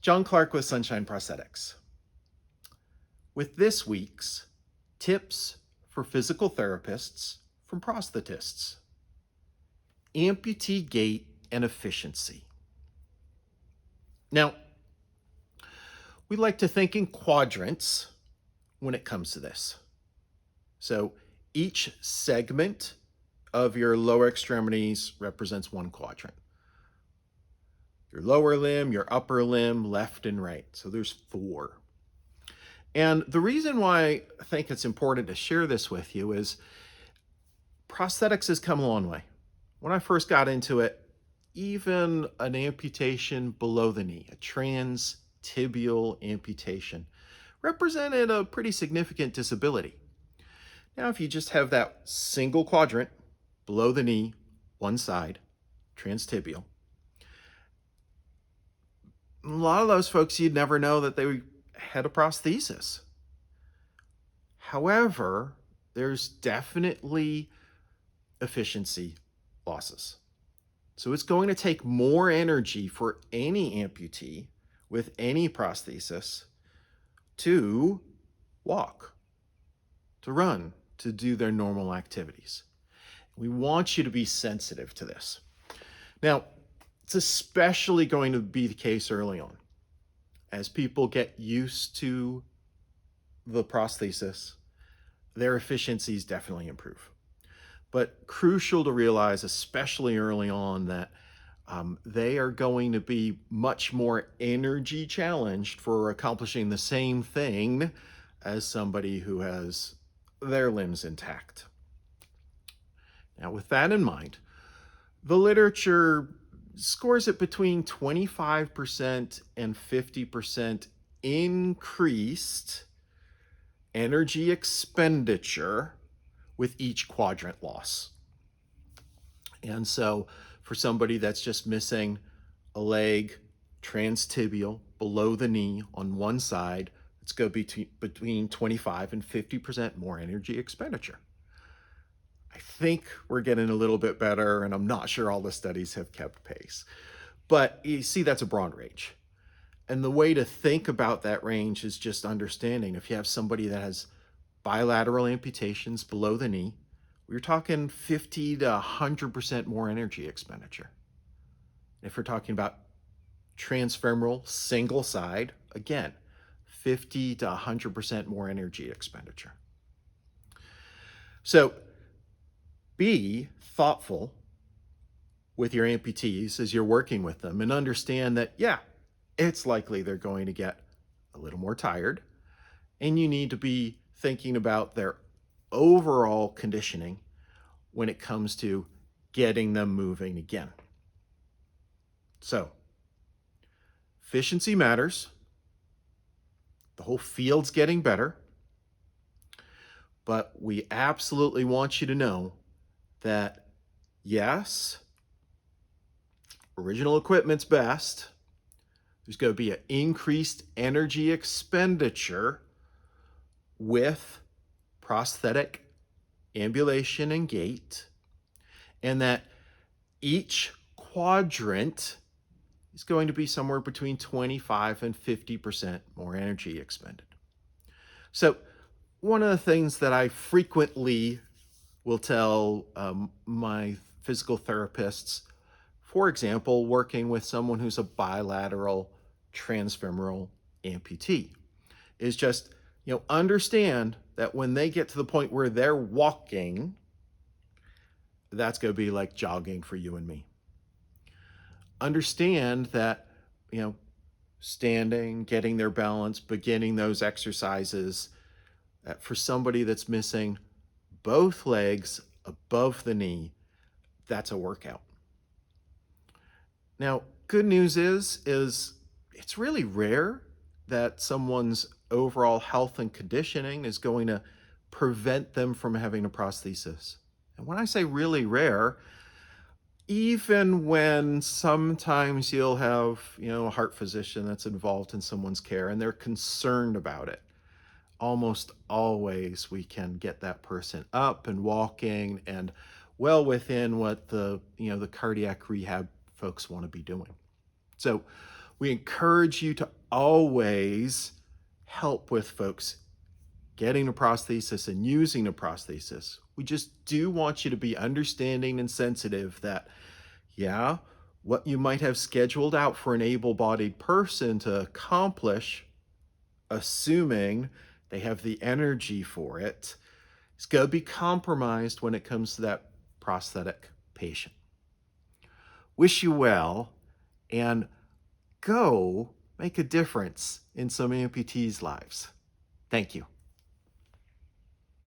John Clark with Sunshine Prosthetics. With this week's tips for physical therapists from Prosthetists. Amputee gait and efficiency. Now, we like to think in quadrants when it comes to this. So each segment of your lower extremities represents one quadrant. Your lower limb, your upper limb, left and right. So there's 4. And the reason why I think it's important to share this with you is prosthetics has come a long way. When I first got into it, even an amputation below the knee, a transtibial amputation, represented a pretty significant disability. Now, if you just have that single quadrant below the knee, one side, transtibial, a lot of those folks, you'd never know that they had a prosthesis. However, there's definitely efficiency losses. So it's going to take more energy for any amputee with any prosthesis to walk, to run, to do their normal activities. We want you to be sensitive to this. Now, it's especially going to be the case early on. As people get used to the prosthesis, their efficiencies definitely improve. But crucial to realize, especially early on, that they are going to be much more energy challenged for accomplishing the same thing as somebody who has their limbs intact. Now, with that in mind, the literature scores it between 25% and 50% increased energy expenditure with each quadrant loss. And so for somebody that's just missing a leg, transtibial, below the knee on one side, it's going to be between 25 and 50% more energy expenditure. I think we're getting a little bit better, and I'm not sure all the studies have kept pace. But you see, that's a broad range. And the way to think about that range is just understanding if you have somebody that has bilateral amputations below the knee, we're talking 50 to 100% more energy expenditure. If we're talking about transfemoral single side, again, 50 to 100% more energy expenditure. So be thoughtful with your amputees as you're working with them and understand that, yeah, it's likely they're going to get a little more tired, and you need to be thinking about their overall conditioning when it comes to getting them moving again. So, efficiency matters. The whole field's getting better. But we absolutely want you to know that, yes, original equipment's best. There's going to be an increased energy expenditure with prosthetic ambulation and gait, and that each quadrant is going to be somewhere between 25 and 50% more energy expended. So one of the things that I frequently will tell my physical therapists, for example, working with someone who's a bilateral transfemoral amputee, is just, understand that when they get to the point where they're walking, that's going to be like jogging for you and me. Understand that, standing, getting their balance, beginning those exercises, that for somebody that's missing both legs above the knee, that's a workout. Now, good news is it's really rare that someone's overall health and conditioning is going to prevent them from having a prosthesis. And when I say really rare, even when sometimes you'll have, a heart physician that's involved in someone's care and they're concerned about it, almost always we can get that person up and walking and well within what the cardiac rehab folks want to be doing. So We encourage you to always help with folks getting a prosthesis and using a prosthesis. We just do want you to be understanding and sensitive that, yeah, what you might have scheduled out for an able-bodied person to accomplish, assuming they have the energy for it, is going to be compromised when it comes to that prosthetic patient. Wish you well, and go make a difference in some amputees' lives. Thank you.